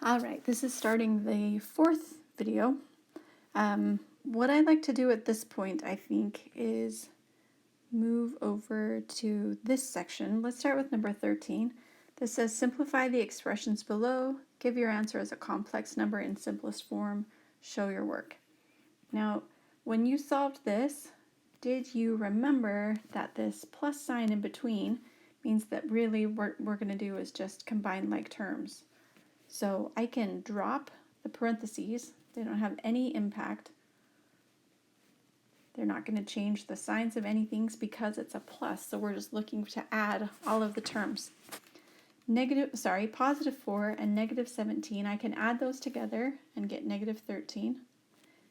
All right, this is starting the fourth video. What I'd like to do at this point, I think, is move over to this section. Let's start with number 13. This says simplify the expressions below, give your answer as a complex number in simplest form, show your work. Now, when you solved this, did you remember that this plus sign in between means that really what we're going to do is just combine like terms? So I can drop the parentheses. They don't have any impact. They're not going to change the signs of anything because it's a plus. So we're just looking to add all of the terms. Positive 4 and negative 17, I can add those together and get negative 13.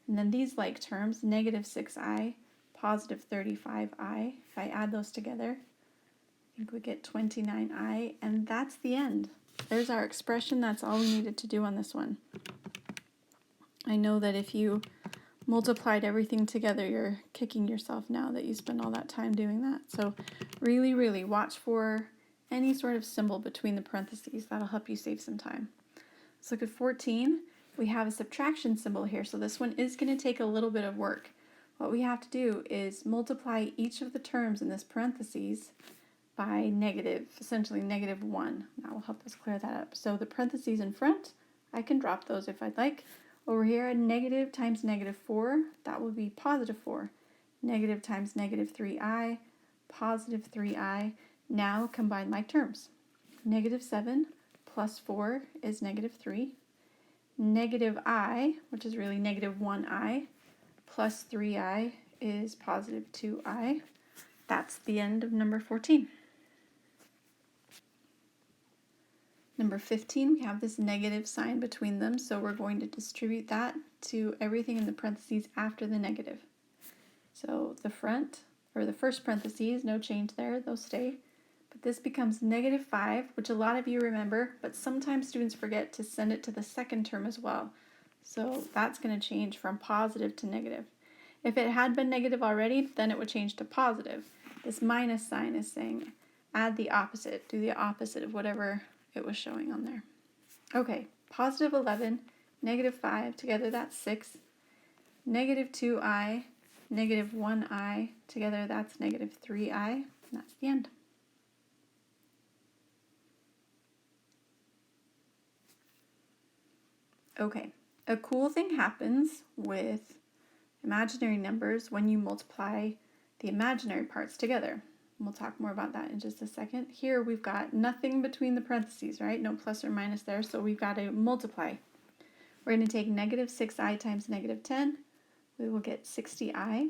And then these like terms, negative 6i, positive 35i, if I add those together, I think we get 29i, and that's the end. There's our expression. That's all we needed to do on this one. I know that if you multiplied everything together, you're kicking yourself now that you spent all that time doing that. So really, really watch for any sort of symbol between the parentheses. That'll help you save some time. Let's look at 14. We have a subtraction symbol here, so this one is going to take a little bit of work. What we have to do is multiply each of the terms in this parentheses by negative, essentially negative 1. That will help us clear that up. So the parentheses in front, I can drop those if I'd like. Over here, negative times negative 4, that will be positive 4. Negative times negative 3i, positive 3i. Now combine like terms. Negative 7 plus 4 is negative 3. Negative I, which is really negative 1i, plus 3i is positive 2i. That's the end of number 14. Number 15, we have this negative sign between them, so we're going to distribute that to everything in the parentheses after the negative. So the front, or the first parentheses, no change there, those stay. But this becomes negative 5, which a lot of you remember, but sometimes students forget to send it to the second term as well. So that's going to change from positive to negative. If it had been negative already, then it would change to positive. This minus sign is saying add the opposite, do the opposite of whatever it was showing on there. Okay, positive 11, negative 5, together that's 6. Negative 2i, negative 1i, together that's negative 3i, and that's the end. Okay, a cool thing happens with imaginary numbers when you multiply the imaginary parts together. We'll talk more about that in just a second. Here we've got nothing between the parentheses, right? No plus or minus there, so we've got to multiply. We're going to take negative 6i times negative 10. We will get 60i.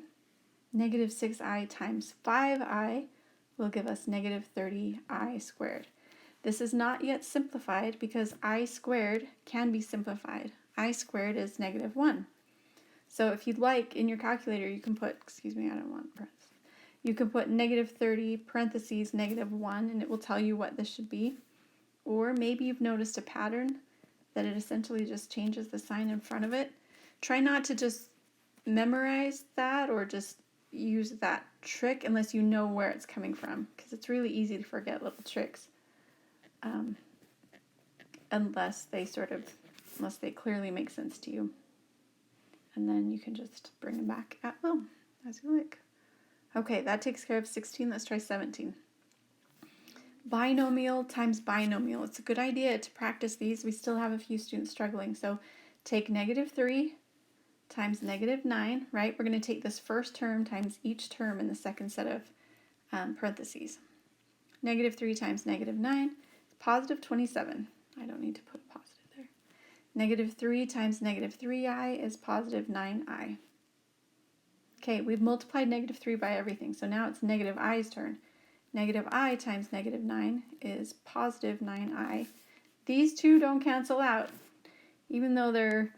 Negative 6i times 5i will give us negative 30i squared. This is not yet simplified because I squared can be simplified. I squared is negative 1. So if you'd like, in your calculator, you can put, I don't want parentheses. You can put negative 30 parentheses negative 1, and it will tell you what this should be. Or maybe you've noticed a pattern that it essentially just changes the sign in front of it. Try not to just memorize that or just use that trick unless you know where it's coming from, because it's really easy to forget little tricks unless they clearly make sense to you. And then you can just bring them back at will as you like. Okay, that takes care of 16. Let's try 17. Binomial times binomial. It's a good idea to practice these. We still have a few students struggling. So take negative 3 times negative 9, right? We're going to take this first term times each term in the second set of parentheses. Negative 3 times negative 9 is positive 27. I don't need to put a positive there. Negative 3 times negative 3i is positive 9i. Okay, we've multiplied negative 3 by everything, so now it's negative i's turn. Negative I times negative 9 is positive 9i. These two don't cancel out. Even though they're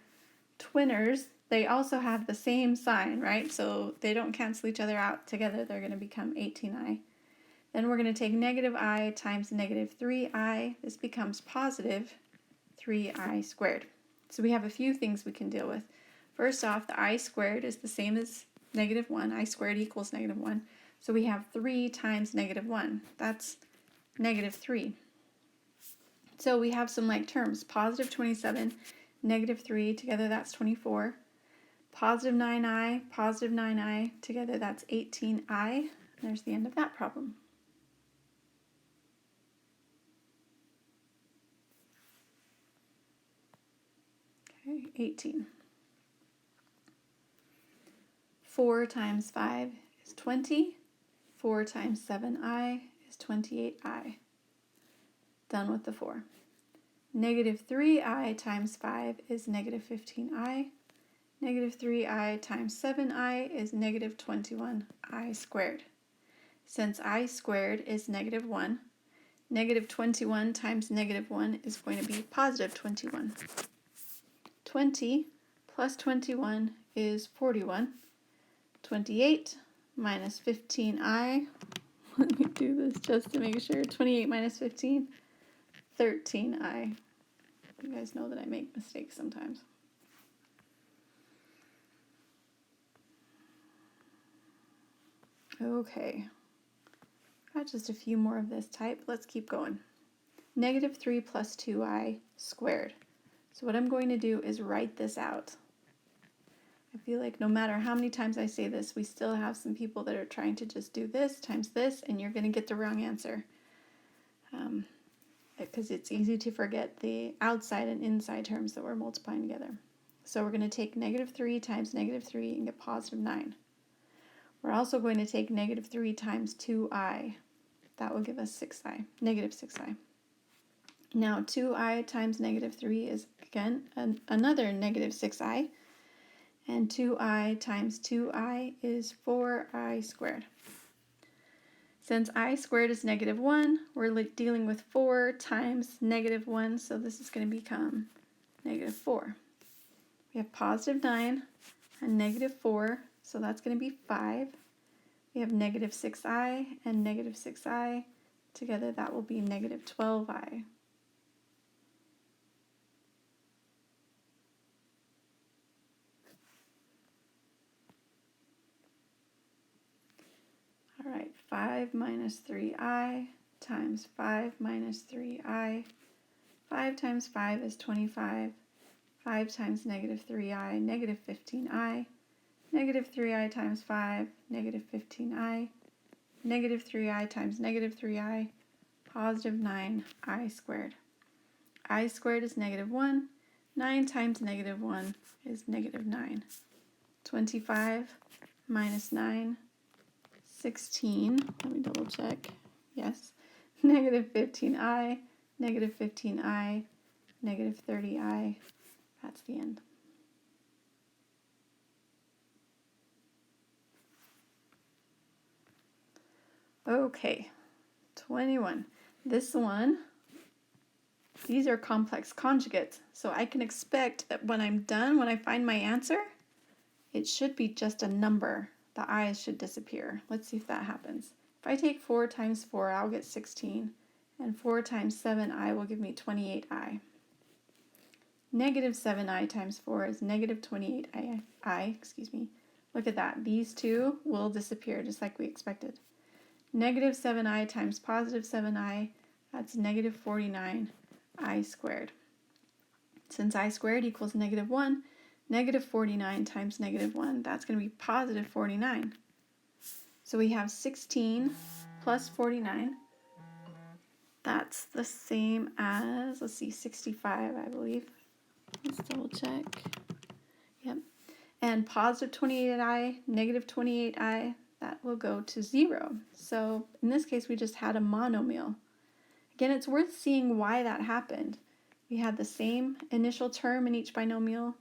twinners, they also have the same sign, right? So they don't cancel each other out. Together they're going to become 18i. Then we're going to take negative I times negative 3i. This becomes positive 3i squared. So we have a few things we can deal with. First off, the I squared is the same as negative 1. I squared equals negative 1. So we have 3 times negative 1. That's negative 3. So we have some like terms. Positive 27, negative 3, together that's 24. Positive 9i, together that's 18i. There's the end of that problem. Okay, 18. 4 times 5 is 20. 4 times 7i is 28i. Done with the 4. Negative 3i times 5 is negative 15i. Negative 3i times 7i is negative 21i squared. Since I squared is negative 1, negative 21 times negative 1 is going to be positive 21. 20 plus 21 is 41. 28 minus 15i. Let me do this just to make sure. 28 minus 15, 13i. You guys know that I make mistakes sometimes. Okay. Got just a few more of this type. Let's keep going. Negative 3 plus 2i squared. So what I'm going to do is write this out. I feel like no matter how many times I say this, we still have some people that are trying to just do this times this, and you're going to get the wrong answer. Because it's easy to forget the outside and inside terms that we're multiplying together. So we're going to take negative 3 times negative 3 and get positive 9. We're also going to take negative 3 times 2i. That will give us 6i, negative 6i. Now 2i times negative 3 is, again, another negative 6i. And 2i times 2i is 4i squared. Since I squared is negative 1, we're dealing with 4 times negative 1, so this is going to become negative 4. We have positive 9 and negative 4, so that's going to be 5. We have negative 6i and negative 6i. Together that will be negative 12i. All right, 5 minus 3i times 5 minus 3i. 5 times 5 is 25. 5 times negative 3i, negative 15i. Negative 3i times 5, negative 15i. Negative 3i times negative 3i, positive 9i squared. I squared is negative 1. 9 times negative 1 is negative 9. 25 minus 9, 16. Let me double check. Yes. Negative 15i, negative 15i, negative 30i. That's the end. Okay, 21. This one, these are complex conjugates, so I can expect that when I'm done, when I find my answer, it should be just a number. The i's should disappear. Let's see if that happens. If I take 4 times 4, I'll get 16, and 4 times 7i will give me 28i. Negative 7i times 4 is negative 28i, Look at that. These two will disappear just like we expected. Negative 7i times positive 7i, that's negative 49i squared. Since I squared equals negative 1, negative 49 times negative 1, that's going to be positive 49. So we have 16 plus 49. That's the same as, 65, I believe. Let's double check. Yep. And positive 28i, negative 28i, that will go to 0. So in this case, we just had a monomial. Again, it's worth seeing why that happened. We had the same initial term in each binomial.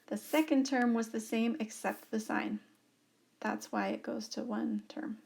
The second term was the same except the sign. That's why it goes to one term.